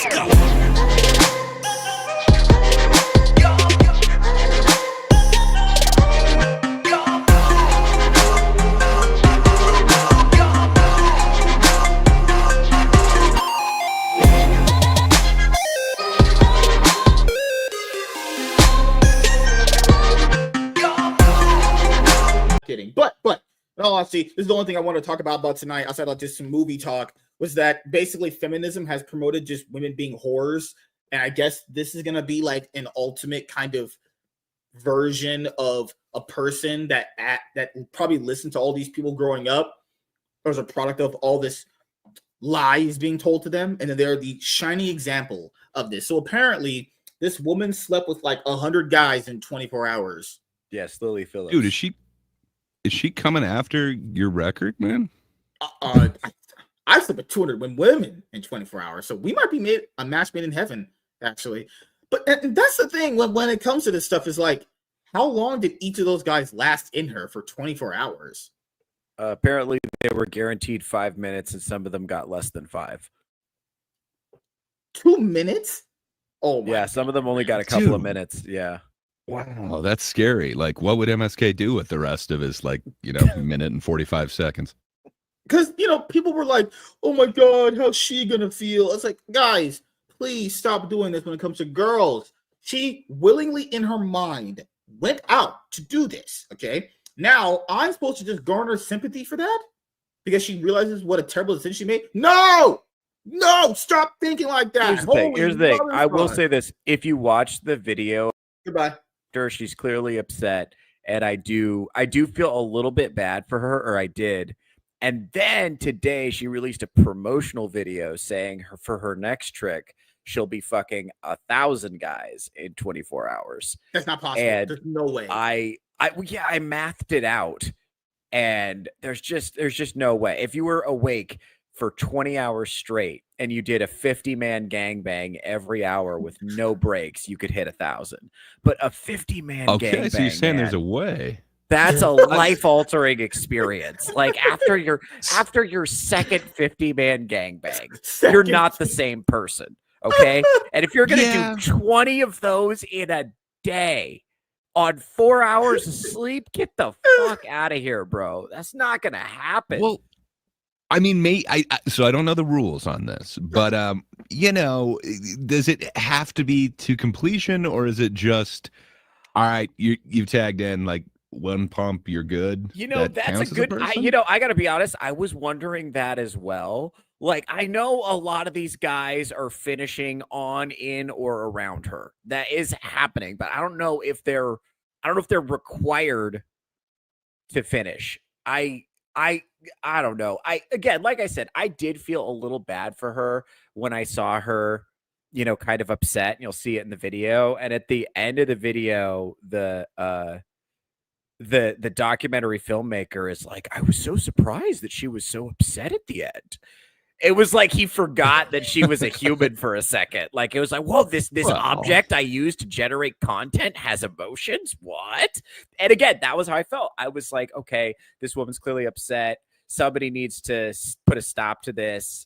Let's go. Kidding. But in all honesty, this is the only thing I want to talk about tonight, outside of just some movie talk, was that basically feminism has promoted just women being whores. And I guess this is gonna be like an ultimate kind of version of a person that probably listened to all these people growing up as a product of all this lies being told to them, and then they're the shiny example of this. So apparently, this woman slept with like 100 guys in 24 hours. Yes, Lily Phillips. Dude, is she coming after your record, man? I slept with 200 women in 24 hours, so we might be a match made in heaven, actually. But and that's the thing when it comes to this stuff is like, how long did each of those guys last in her for 24 hours? Apparently, they were guaranteed 5 minutes, and some of them got less than 5. 2 minutes? Oh, yeah, some of them only got a couple of minutes. Yeah. Wow, that's scary. Like, what would MSK do with the rest of his, like, minute and 45 seconds? Because, people were like, oh my God, how's she going to feel? It's like, guys, please stop doing this when it comes to girls. She willingly, in her mind, went out to do this, okay? Now, I'm supposed to just garner sympathy for that? Because she realizes what a terrible decision she made? No! Stop thinking like that. Here's the thing. I will say this. If you watch the video, goodbye. She's clearly upset, and I do feel a little bit bad for her, or I did. And then today she released a promotional video saying for her next trick, she'll be fucking 1,000 guys in 24 hours. That's not possible. And there's no way. I mathed it out, and there's just no way. If you were awake for 20 hours straight and you did a 50-man gangbang every hour with no breaks, you could hit 1,000. But a 50-man gangbang. Okay, so you're saying there's a way. That's a life-altering experience. Like after your second 50-man gangbang, you're not the same person. Okay? And if you're gonna do 20 of those in a day on 4 hours of sleep, get the fuck out of here, bro. That's not gonna happen. Well, I mean, so I don't know the rules on this, but does it have to be to completion, or is it just, all right, you've tagged in like one pump, you're good? That's a good. I gotta be honest. I was wondering that as well. Like, I know a lot of these guys are finishing on, in, or around her. That is happening, but I don't know if they're required to finish. I don't know. Again, like I said, I did feel a little bad for her when I saw her, kind of upset. And you'll see it in the video. And at the end of the video, the documentary filmmaker is like, I was so surprised that she was so upset at the end. It was like he forgot that she was a human for a second. Like, it was like, whoa, this object I use to generate content has emotions? What? And again, that was how I felt. I was like, okay, this woman's clearly upset. Somebody needs to put a stop to this,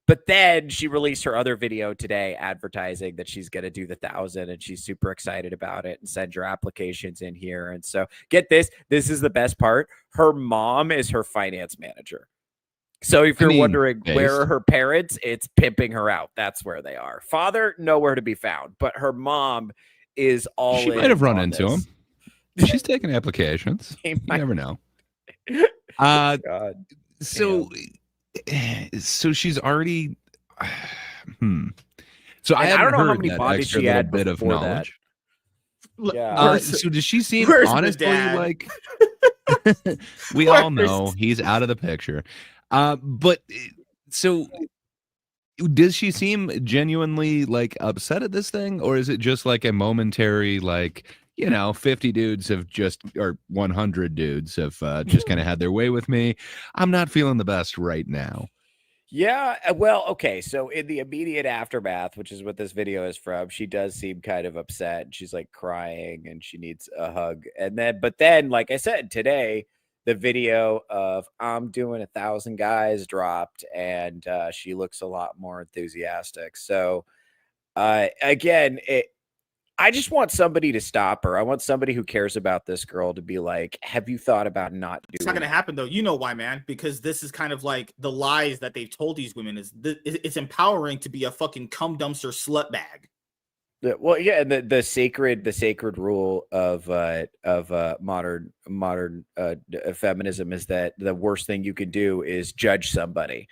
but then she released her other video today advertising that she's going to do the 1,000, and she's super excited about it, and send your applications in here. And so get this is the best part. Her mom is her finance manager. So if you're wondering where are her parents, it's pimping her out. That's where they are. Father, nowhere to be found, but her mom is all She in might have run into this. him. She's taking applications. You never know. God. So she's already. So I don't know how many bodies she had bit of knowledge. Yeah. So does she seem honestly like? We all know he's out of the picture. But so does she seem genuinely like upset at this thing, or is it just like a momentary like? 50 dudes have or 100 dudes have just kind of had their way with me. I'm not feeling the best right now. Yeah, well, okay. So in the immediate aftermath, which is what this video is from, she does seem kind of upset. She's like crying and she needs a hug. But then, like I said, today, the video of I'm doing 1,000 guys dropped, and she looks a lot more enthusiastic. So again, I just want somebody to stop her. I want somebody who cares about this girl to be like, have you thought about not doing it? It's not going to happen, though. You know why, man? Because this is kind of like the lies that they've told these women is it's empowering to be a fucking cum dumpster slut bag. Well, yeah, and the sacred rule of modern feminism is that the worst thing you can do is judge somebody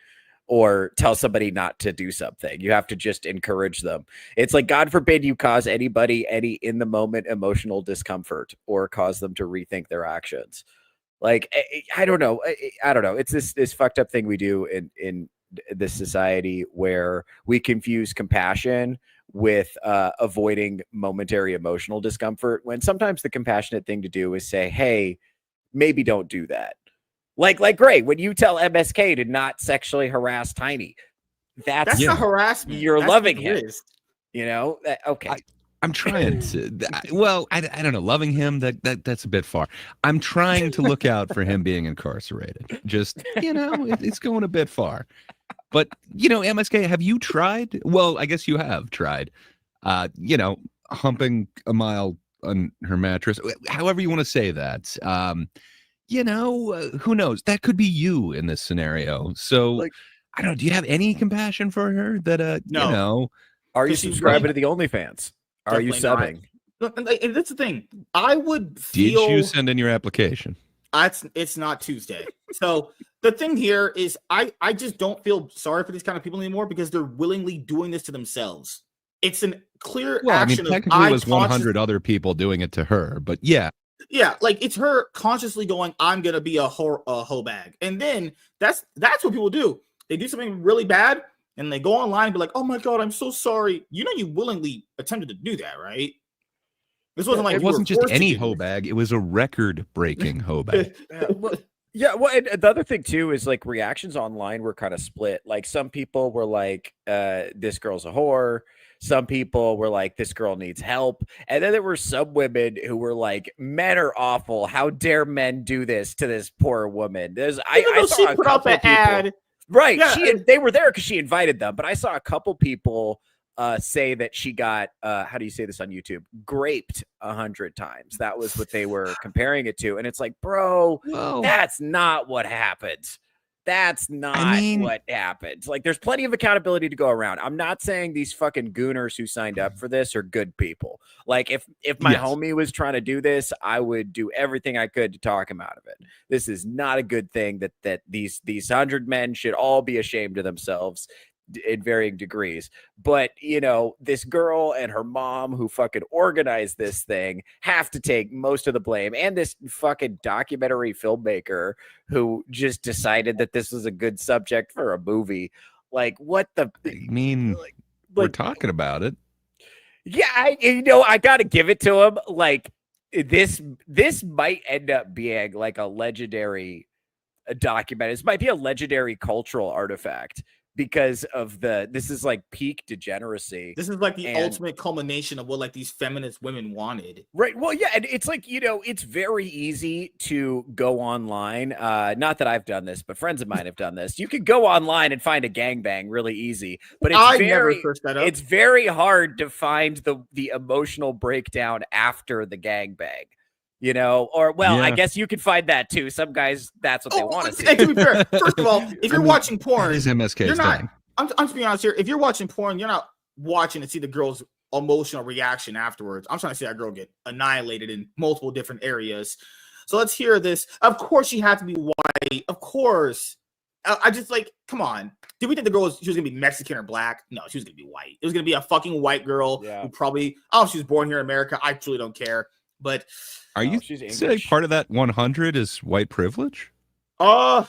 or tell somebody not to do something. You have to just encourage them. It's like, God forbid you cause anybody any in the moment emotional discomfort or cause them to rethink their actions. Like, I don't know. I don't know. It's this fucked up thing we do in this society where we confuse compassion with avoiding momentary emotional discomfort, when sometimes the compassionate thing to do is say, hey, maybe don't do that. Like great, when you tell MSK to not sexually harass Tiny, that's not harassment. You're that's loving him. You know, okay. I'm trying to. Well, I don't know. Loving him, that's a bit far. I'm trying to look out for him being incarcerated. Just it's going a bit far. But MSK, have you tried? Well, I guess you have tried. Humping a mile on her mattress. However you want to say that. Who knows? That could be you in this scenario. So, I don't know. Do you have any compassion for her? That no. Are you subscribing to the OnlyFans? Are you subbing? And that's the thing. I would feel. Did you send in your application? It's not Tuesday. So the thing here is I just don't feel sorry for these kind of people anymore because they're willingly doing this to themselves. It's a clear action. Technically, it was 100 other people doing it to her, but yeah. Yeah, like it's her consciously going, I'm gonna be a hoe bag. And then that's what people do. They do something really bad and they go online and be like, oh my God, I'm so sorry. You willingly attempted to do that, right? This wasn't like it wasn't just any hoe bag, it was a record-breaking hoe bag. Yeah, well, and the other thing too is like reactions online were kind of split. Like some people were like, this girl's a whore. Some people were like, this girl needs help. And then there were some women who were like, men are awful. How dare men do this to this poor woman? I saw a couple of people. Ad. Right. Yeah. They were there because she invited them. But I saw a couple people say that she got, how do you say this on YouTube? Graped 100 times. That was what they were comparing it to. And it's like, bro, that's not what happens. That's not what happens. Like, there's plenty of accountability to go around. I'm not saying these fucking gooners who signed up for this are good people. Like, if my homie was trying to do this, I would do everything I could to talk him out of it. This is not a good thing that these 100 men should all be ashamed of themselves in varying degrees. But this girl and her mom who fucking organized this thing have to take most of the blame, and this fucking documentary filmmaker who just decided that this was a good subject for a movie. Like, what the we're talking about it. Yeah, I gotta give it to him. Like, this might end up being like a legendary documentary. This might be a legendary cultural artifact because of this is like peak degeneracy. This is like the ultimate culmination of what like these feminist women wanted. Right. Well, yeah. And it's like, it's very easy to go online. Not that I've done this, but friends of mine have done this. You could go online and find a gangbang really easy, but it's very hard to find the emotional breakdown after the gangbang. I guess you could find that too. Some guys, that's what they want to see. And to be fair, first of all, if you're watching porn, is MSK's you're not. I'm just being honest here. If you're watching porn, you're not watching to see the girl's emotional reaction afterwards. I'm trying to see that girl get annihilated in multiple different areas. So let's hear this. Of course, she had to be white. Of course. I just come on. Did we think the girl she was gonna be Mexican or black? No, she was gonna be white. It was gonna be a fucking white girl who probably she was born here in America. I truly don't care. But are you saying part of that 100 is white privilege? Well,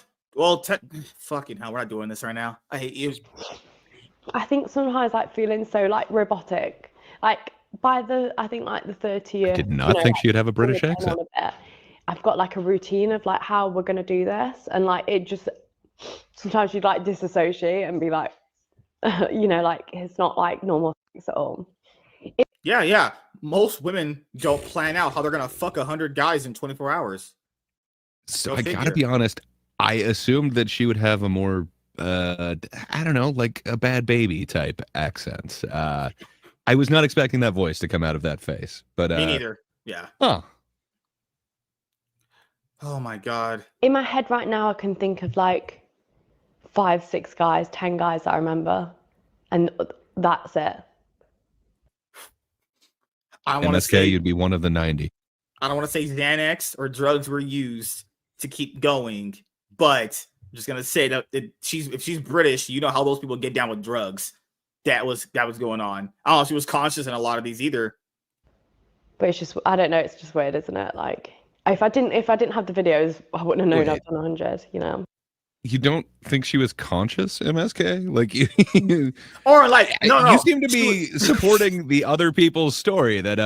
fucking hell, we're not doing this right now. I hate you. I think sometimes feeling so robotic. Like by the 30th year. I did not think she'd have a British accent. I've got a routine of how we're gonna do this, and it just sometimes you'd disassociate and be it's not normal sex at all. Yeah. Most women don't plan out how they're gonna fuck 100 guys in 24 hours. So I gotta be honest, I assumed that she would have a more I don't know, like a bad baby type accent. I was not expecting that voice to come out of that face, but me neither. Yeah. Huh. Oh my god. In my head right now, I can think of like 5, 6 guys, 10 guys that I remember, and that's it. I want to MSK, say you'd be one of the 90. I don't want to say Xanax or drugs were used to keep going, but I'm just gonna say that if she's British, you know how those people get down with drugs. That was going on. I don't know if she was conscious in a lot of these either. But it's just, I don't know, it's just weird, isn't it? Like, if I didn't have the videos, I wouldn't have known I've done 100, you know? You don't think she was conscious, MSK? Like, or like, no. You seem to be supporting the other people's story that,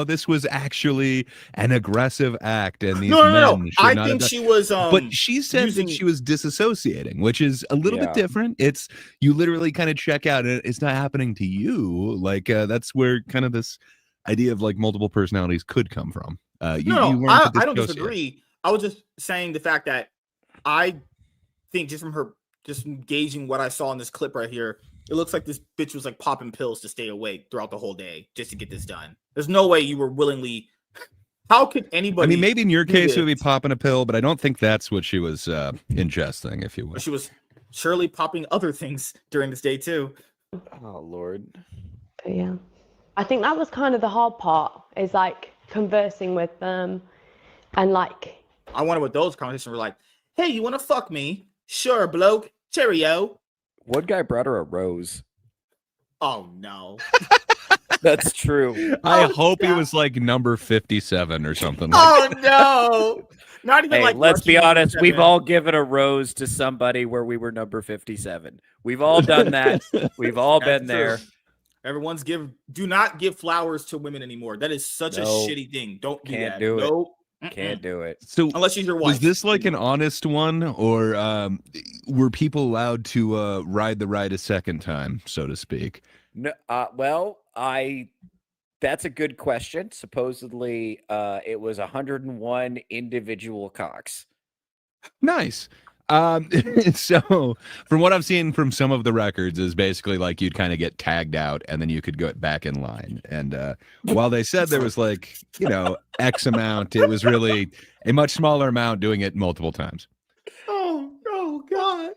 this was actually an aggressive act, and these men should I not think have she was. But she said that she was disassociating, which is a little bit different. It's you literally kind of check out, and it's not happening to you. Like, that's where kind of this idea of like multiple personalities could come from. I don't disagree. I was just saying the fact that I think just from her just gauging what I saw in this clip right here, it looks like this bitch was like popping pills to stay awake throughout the whole day just to get this done. There's no way you were willingly. How could anybody? I mean, maybe in your case it would be popping a pill, but I don't think that's what she was ingesting, if you will. She was surely popping other things during this day too. Oh Lord. But yeah, I think that was kind of the hard part, is like conversing with them, and like. I wonder what those conversations were like. Hey, you want to fuck me? Sure, bloke. Cheerio. One guy brought her a rose. Oh, no. That's true. I hope he was like number 57 or something. No. Not even like. Let's be honest. We've all given a rose to somebody where we were number 57. We've all done that. We've all been there. Everyone's do not give flowers to women anymore. That is such a shitty thing. Can't do it. Nope. Can't do it. So unless she's your wife. Was this like an honest one, or were people allowed to ride the ride a second time, so to speak? No. That's a good question. Supposedly, it was 101 individual cocks. Nice. So from what I've seen from some of the records is basically like you'd kind of get tagged out and then you could go back in line. And while they said there was like, X amount, it was really a much smaller amount doing it multiple times. Oh God.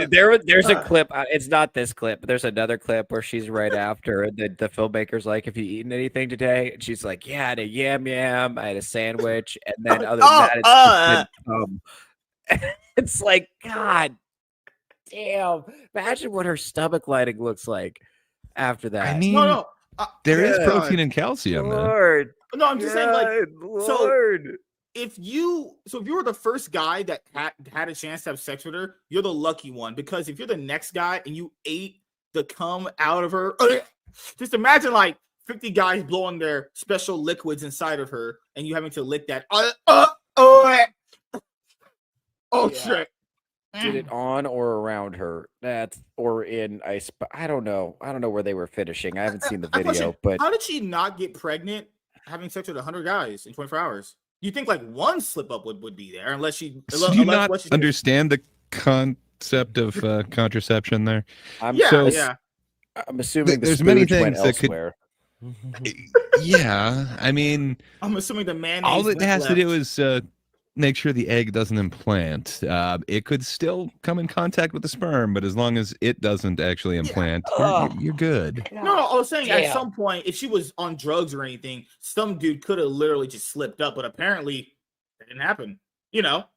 There's a clip. It's not this clip, but there's another clip where she's right after, and the filmmaker's like, "Have you eaten anything today?" And she's like, "Yeah, I had a yam. I had a sandwich, and then other than that, it's like, God damn. Imagine what her stomach lining looks like after that. I mean, there is protein and calcium. Lord. No, I'm just saying, like, Lord. So if you were the first guy that had a chance to have sex with her, you're the lucky one. Because if you're the next guy and you ate the cum out of her, just imagine like 50 guys blowing their special liquids inside of her and you having to lick that. Shit. Did it on or around her? Or in I don't know. I don't know where they were finishing. I haven't seen the video, but how did she not get pregnant having sex with 100 guys in 24 hours? You think like one slip up would be there unless she do you not understand the concept of contraception there? I'm assuming there's many things that could. Yeah, I mean, I'm assuming the man. All it has to do is make sure the egg doesn't implant. It could still come in contact with the sperm, but as long as it doesn't actually implant, you're good. No, I was saying at some point, if she was on drugs or anything, some dude could have literally just slipped up, but apparently it didn't happen. Well,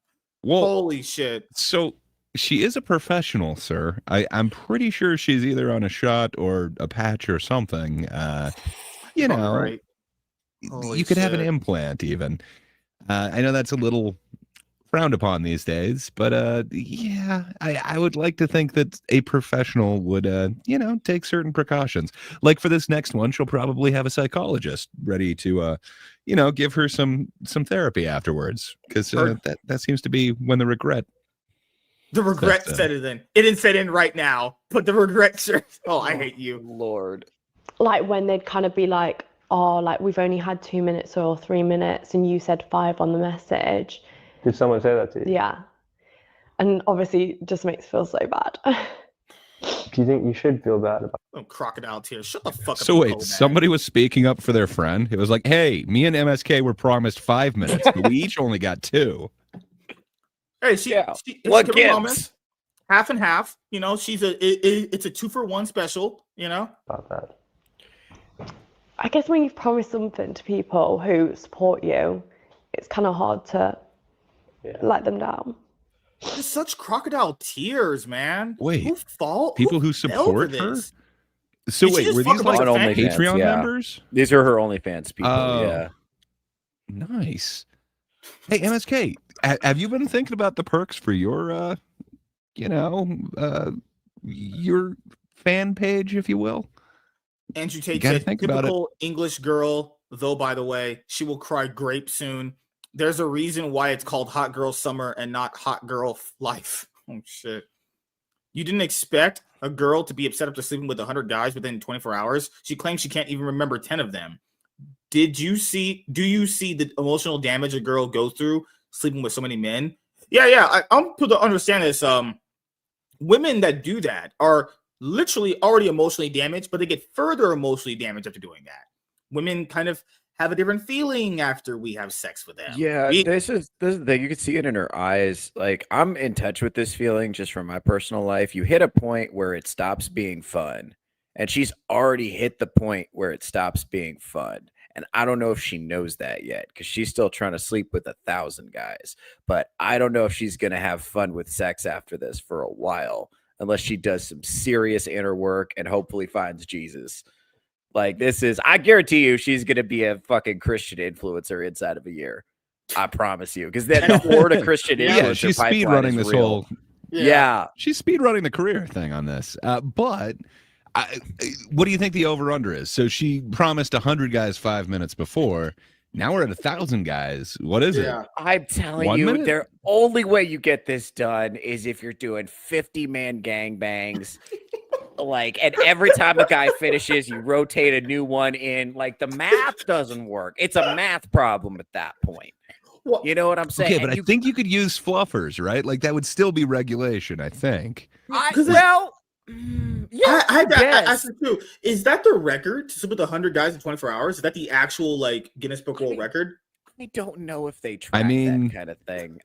holy shit. So she is a professional, sir. I'm pretty sure she's either on a shot or a patch or something. Right. You could have an implant even. I know that's a little frowned upon these days, but I would like to think that a professional would take certain precautions. Like for this next one, she'll probably have a psychologist ready to give her some therapy afterwards, because that seems to be when the regret set it in. It didn't set in right now, but the regret sure. Oh, I hate you, Lord. Like when they'd kind of be like, oh, like we've only had 2 minutes or 3 minutes and you said 5 on the message. Did someone say that to you? Yeah. And obviously it just makes me feel so bad. Do you think you should feel bad about Oh, crocodile tears. Shut the fuck up. So wait, somebody was speaking up for their friend. It was like, hey, me and MSK were promised 5 minutes, but we each only got 2. Hey, what gives? Half and half. You know, it's a 2-for-1 special. You know that? I guess when you've promised something to people who support you, it's kind of hard to let them down. Just such crocodile tears, man. Wait, people who support her? So Did wait, were these like Patreon members? These are her OnlyFans people. Yeah. Nice. Hey, MSK, have you been thinking about the perks for your, your fan page, if you will? Andrew Tate said, typical English girl, though, by the way, she will cry grape soon. There's a reason why it's called Hot Girl Summer and not Hot Girl Life. Oh, shit. You didn't expect a girl to be upset after sleeping with 100 guys within 24 hours? She claims she can't even remember 10 of them. Do you see the emotional damage a girl goes through sleeping with so many men? Yeah. I'm to understand this. Women that do that are literally already emotionally damaged, but they get further emotionally damaged after doing that. Women kind of have a different feeling after we have sex with them. Yeah, this is the thing. You can see it in her eyes. Like, I'm in touch with this feeling just from my personal life. You hit a point where it stops being fun, and she's already hit the point where it stops being fun. And I don't know if she knows that yet because she's still trying to sleep with 1,000 guys. But I don't know if she's going to have fun with sex after this for a while, unless she does some serious inner work and hopefully finds Jesus. Like, I guarantee you she's going to be a fucking Christian influencer inside of a year. I promise you. Because then the horde of Christian influencer yeah, she's speed running this real. whole. Yeah. She's speed running the career thing on this. But what do you think the over under is? So she promised 100 guys 5 minutes before. Now we're at 1,000 guys. What is it? I'm telling you, the only way you get this done is if you're doing 50-man gangbangs. Like, and every time a guy finishes, you rotate a new one in. Like, the math doesn't work. It's a math problem at that point. You know what I'm saying? Okay, but I think you could use fluffers, right? Like, that would still be regulation, I think. I guess too. Is that the record to sleep with 100 guys in 24 hours? Is that the actual like Guinness Book World Record? I don't know if they track that kind of thing.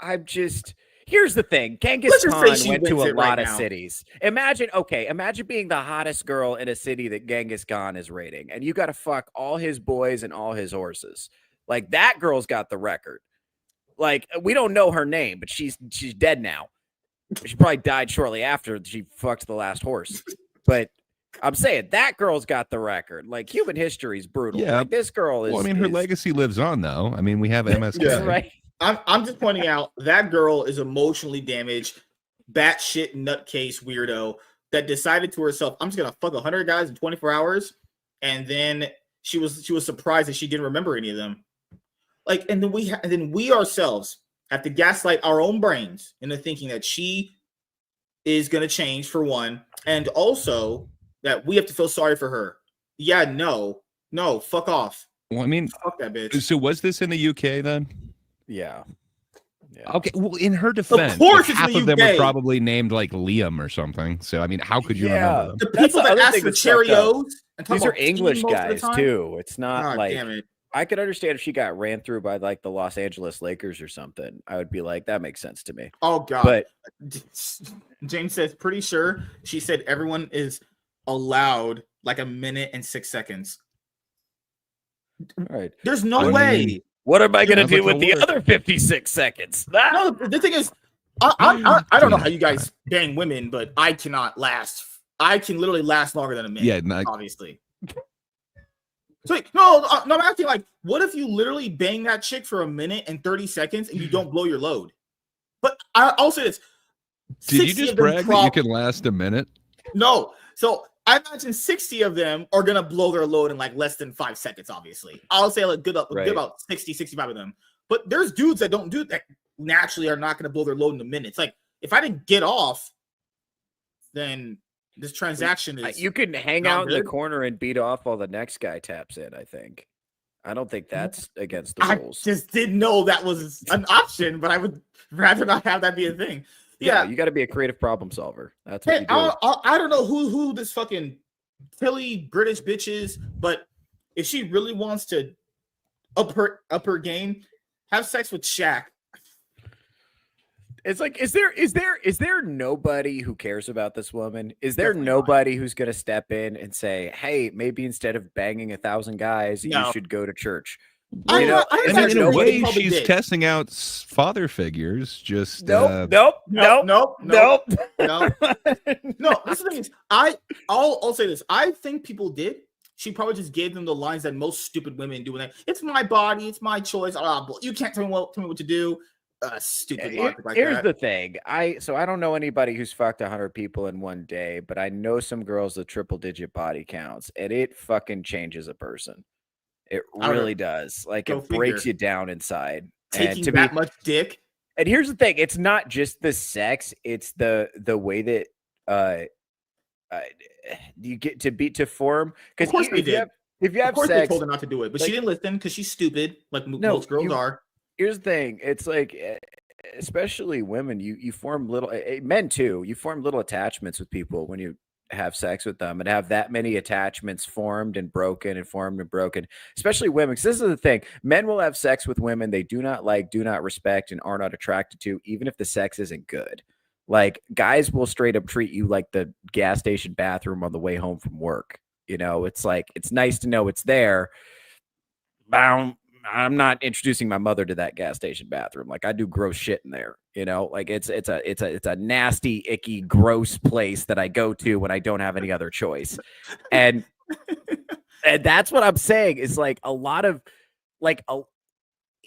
I'm just. Here's the thing. Genghis Khan went to a lot of cities. Imagine being the hottest girl in a city that Genghis Khan is raiding, and you got to fuck all his boys and all his horses. Like, that girl's got the record. Like, we don't know her name, but she's dead now. She probably died shortly after she fucked the last horse. But I'm saying that girl's got the record. Like, human history is brutal. Yeah. Like, this girl is. Well, I mean, her legacy lives on, though. I mean, we have MSK. Yeah. Right. I'm just pointing out that girl is emotionally damaged, batshit nutcase weirdo that decided to herself, I'm just gonna fuck 100 guys in 24 hours, and then she was surprised that she didn't remember any of them. Like, and then we ourselves have to gaslight our own brains into thinking that she is gonna change, for one, and also that we have to feel sorry for her. Yeah, no, fuck off. Well, I mean, fuck that bitch. So was this in the UK then? Yeah. Okay. Well, in her defense, of course half of them were probably named like Liam or something. So I mean, how could you remember them? The people that ask for Cheerios. These are English guys too. It's not like. Damn it. I could understand if she got ran through by like the Los Angeles Lakers or something. I would be like, that makes sense to me. Oh God. But James says, pretty sure she said everyone is allowed like 1 minute and 6 seconds. All right. There's no way. What am I going to do with the other 56 seconds? No, the thing is, I don't know how you guys bang women, but I cannot last. I can literally last longer than a minute. Yeah, obviously. So no, I'm asking, like, what if you literally bang that chick for 1 minute and 30 seconds and you don't blow your load? But I'll say this. Did you just brag that you can last a minute? No. So I imagine 60 of them are going to blow their load in like less than 5 seconds, obviously. I'll say like good about 60, 65 of them. But there's dudes that don't do that naturally are not going to blow their load in a minute. It's like, if I didn't get off, then This transaction is. You can hang out in the corner and beat off while the next guy taps in. I think. I don't think that's against the rules. I just didn't know that was an option, but I would rather not have that be a thing. Yeah, you got to be a creative problem solver. That's what you do. I don't know who this fucking Tilly British bitch is, but if she really wants to up her game, have sex with Shaq. It's like, is there nobody who cares about this woman? Is there nobody who's going to step in and say, hey, maybe instead of banging 1,000 guys, you should go to church? I mean, in a way, she's testing out father figures. Just nope. No. This is I'll say this. I think people did. She probably just gave them the lines that most stupid women do. When it's my body, it's my choice. You can't tell me what to do. Stupid logic like Here's that. the thing. I don't know anybody who's fucked 100 people in one day, but I know some girls with triple-digit body counts, and it fucking changes a person. It really does. Like, it breaks you down inside. Taking that much dick. And here's the thing: it's not just the sex; it's the way that you get to form. Because of course they did. If you have sex, they told her not to do it, but she didn't listen because she's stupid, like most girls are. Here's the thing: it's like, especially women, you form little men too. You form little attachments with people when you have sex with them, and have that many attachments formed and broken and formed and broken. Especially women, because this is the thing: men will have sex with women they do not like, do not respect, and are not attracted to, even if the sex isn't good. Like, guys will straight up treat you like the gas station bathroom on the way home from work. You know, it's like, it's nice to know it's there. I'm not introducing my mother to that gas station bathroom. Like, I do gross shit in there, you know, like it's a nasty, icky, gross place that I go to when I don't have any other choice. And that's what I'm saying is, like, a lot of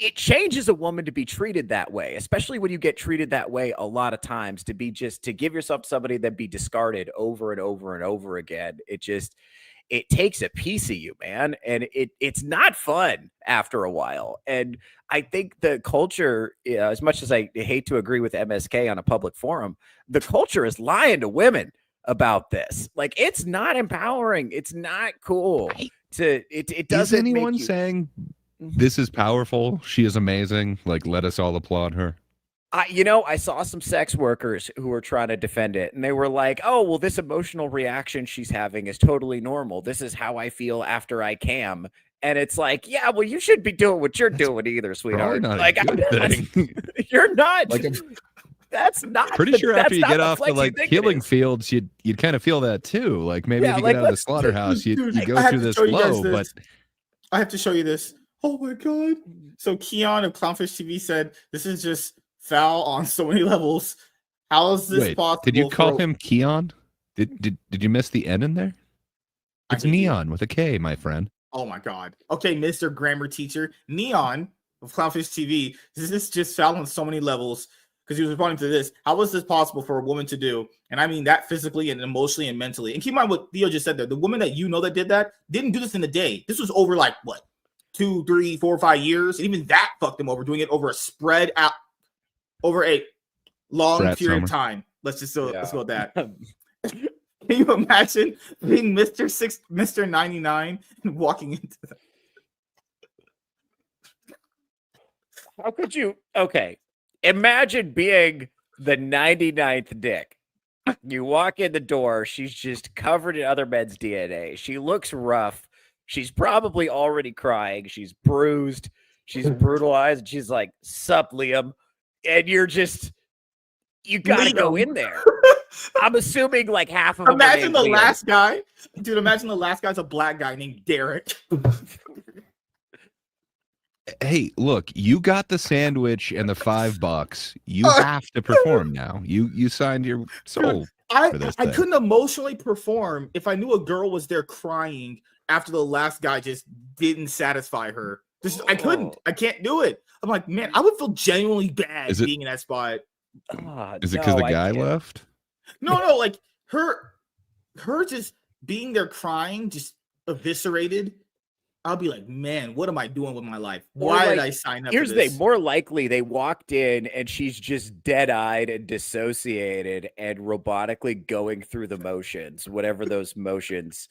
it changes a woman to be treated that way, especially when you get treated that way a lot of times, to give yourself somebody that be discarded over and over and over again. It takes a piece of you, man. And it's not fun after a while. And I think the culture, as much as I hate to agree with MSK on a public forum, the culture is lying to women about this. Like, it's not empowering. It's not cool. It doesn't. Is anyone saying this is powerful? She is amazing. Like, let us all applaud her. I saw some sex workers who were trying to defend it, and they were like, oh, well, this emotional reaction she's having is totally normal. This is how I feel after I cam. And it's like, yeah, well, you shouldn't be doing what you're doing either, sweetheart. Like, you're not. Like, that's not. Pretty sure after you get off the, like, killing fields, you'd kind of feel that too. Like, maybe if you get out of the slaughterhouse, you go through this low. But I have to show you this. Oh my god! So Keon of Clownfish TV said this is just foul on so many levels. How is this possible? Did you call him Keon? Did you miss the N in there? It's Neon with a K, my friend. Oh my god. Okay, Mr. Grammar Teacher. Neon of Clownfish TV. This is just foul on so many levels, because he was responding to this. How is this possible for a woman to do? And I mean that physically and emotionally and mentally. And keep in mind what Theo just said there. The woman that that did that didn't do this in a day. This was over, like, what, 2, 3, 4, 5 years? And even that fucked him over, doing it over a spread out, over a long period of time. Let's go with that. Can you imagine being Mr. 99 and walking into that? How could you? Okay. Imagine being the 99th dick. You walk in the door. She's just covered in other men's DNA. She looks rough. She's probably already crying. She's bruised. She's brutalized. She's like, sup, Liam. And you gotta go in there. I'm assuming like half of them. Imagine the last guy. Dude, imagine the last guy's a black guy named Derek. Hey, look, you got the sandwich and the $5. You have to perform now. You signed your soul. Dude, I couldn't emotionally perform if I knew a girl was there crying after the last guy just didn't satisfy her. I couldn't. I can't do it. I'm like, man, I would feel genuinely bad being in that spot. Is it because the guy left? No, like her just being there crying, just eviscerated. I'll be like, man, what am I doing with my life? Why did I sign up for this? Here's the more likely they walked in and she's just dead-eyed and dissociated and robotically going through the motions, whatever those motions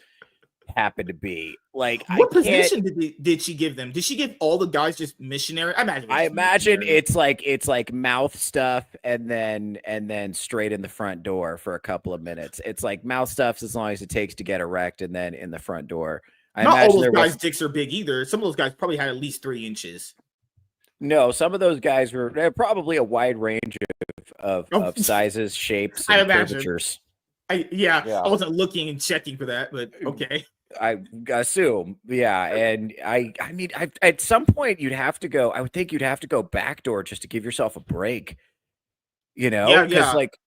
happen to be. Like, what position did she give them? Did she give all the guys just missionary? I imagine it's like mouth stuff and then straight in the front door for a couple of minutes. It's like mouth stuff as long as it takes to get erect, and then in the front door. Not all those guys' dicks are big either. Some of those guys probably had at least 3 inches. No, some of those guys were probably a wide range of sizes, shapes, and curvatures. I wasn't looking and checking for that, but okay. I assume, yeah. And I mean, at some point you'd have to go. I would think you'd have to go backdoor just to give yourself a break. You know, because like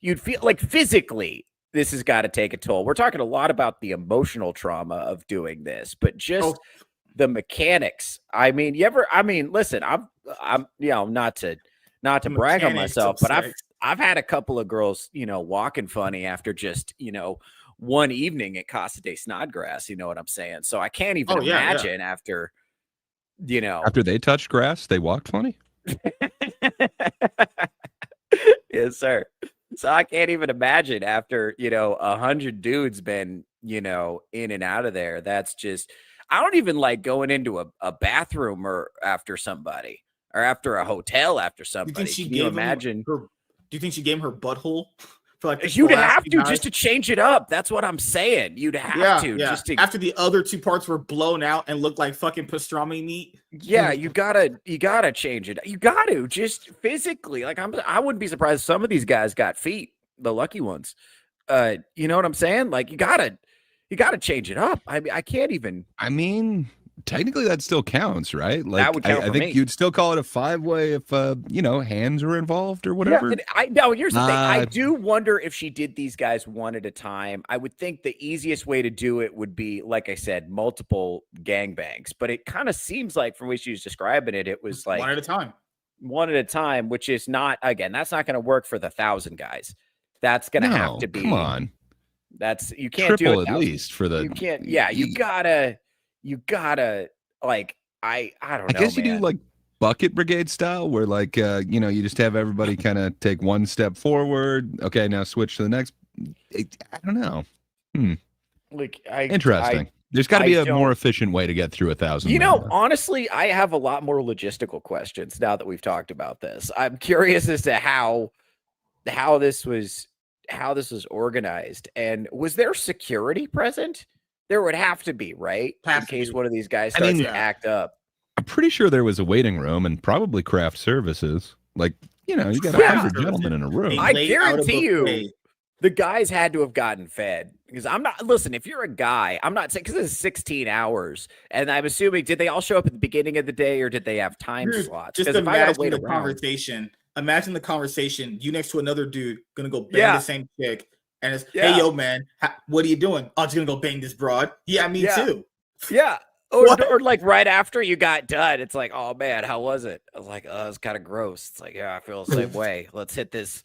you'd feel like physically this has got to take a toll. We're talking a lot about the emotional trauma of doing this, but just the mechanics. I mean, listen, I'm not to brag on myself, but I've had a couple of girls, walking funny after just, one evening at Casa de Snodgrass, you know what I'm saying? So I can't even imagine after, After they touched grass, they walked funny? Yes, sir. So I can't even imagine after, 100 dudes been, in and out of there. That's just, I don't even like going into a bathroom or after somebody or after a hotel after somebody. Can you imagine? Do you think she gave him her butthole? For like you'd have to just to change it up. That's what I'm saying. You'd have to just to, after the other 2 parts were blown out and looked like fucking pastrami meat. Yeah, you gotta change it. You got to just physically. Like I wouldn't be surprised if some of these guys got feet, the lucky ones. You know what I'm saying? Like you gotta change it up. I mean, I can't even. I mean, technically that still counts, right? Like that would count I think you'd still call it a 5-way if hands were involved or whatever. Yeah, here's the thing. I do wonder if she did these guys one at a time. I would think the easiest way to do it would be, like I said, multiple gangbangs. But it kind of seems like from the way she was describing it, it was like one at a time. One at a time, which is not, again, that's not going to work for the 1,000 guys. That's going to have to be. Come on. That's you can't triple do it at least for the. You can't. Yeah, you gotta like I don't know. I guess you do like bucket brigade style, where like you just have everybody kind of take one step forward. Okay, now switch to the next. I don't know. Like interesting. There's got to be a more efficient way to get through 1,000. Honestly, I have a lot more logistical questions now that we've talked about this. I'm curious as to how this was organized, and was there security present? There would have to be, right? In case one of these guys starts to act up. I'm pretty sure there was a waiting room and probably craft services. Like, you got 100 gentlemen in a room. I guarantee you the guys had to have gotten fed. Because listen, if you're a guy, I'm not saying, because this is 16 hours. And I'm assuming, did they all show up at the beginning of the day or did they have time slots? Just imagine the conversation. Imagine the conversation. You next to another dude, gonna go bang the same chick. And it's, hey, yo, man, what are you doing? Oh, just gonna go bang this broad. Yeah, me too. Yeah. Or like right after you got done, it's like, oh man, how was it? I was like, oh, it's kind of gross. It's like, yeah, I feel the same way. Let's hit this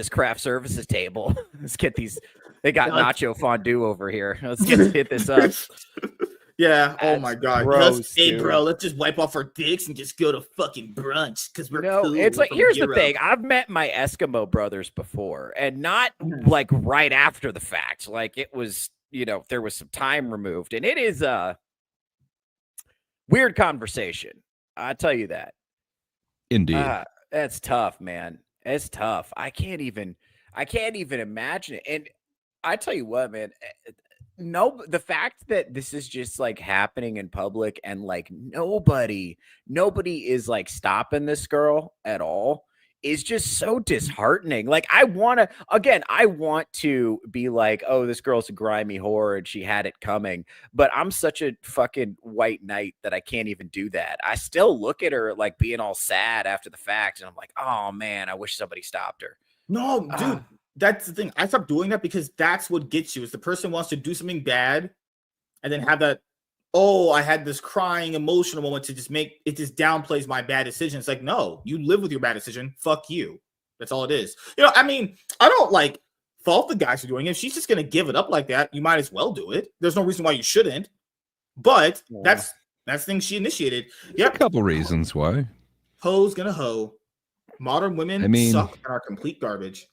craft services table. Let's get these. They got nacho fondue over here. Let's hit this up. Yeah. Oh my God. Gross, hey, bro, let's just wipe off our dicks and just go to fucking brunch because we're cool. It's like, here's the thing. I've met my Eskimo brothers before, and not like right after the fact. Like it was, there was some time removed, and it is a weird conversation. I tell you that. Indeed. That's tough, man. It's tough. I can't even imagine it. And I tell you what, man. No, the fact that this is just like happening in public and like nobody is like stopping this girl at all is just so disheartening. Like I want to be like, oh, this girl's a grimy whore and she had it coming, but I'm such a fucking white knight that I can't even do that. I still look at her like being all sad after the fact and I'm like, oh man, I wish somebody stopped her. No, dude. That's the thing. I stopped doing that because that's what gets you. Is the person wants to do something bad and then have that, oh, I had this crying emotional moment to just make it just downplays my bad decision. It's like, no, you live with your bad decision. Fuck you. That's all it is. I mean, I don't like fault the guys for doing it. If she's just going to give it up like that, you might as well do it. There's no reason why you shouldn't. But that's things she initiated. Yep. A couple reasons why. Hoes gonna hoe. Modern women suck and are complete garbage.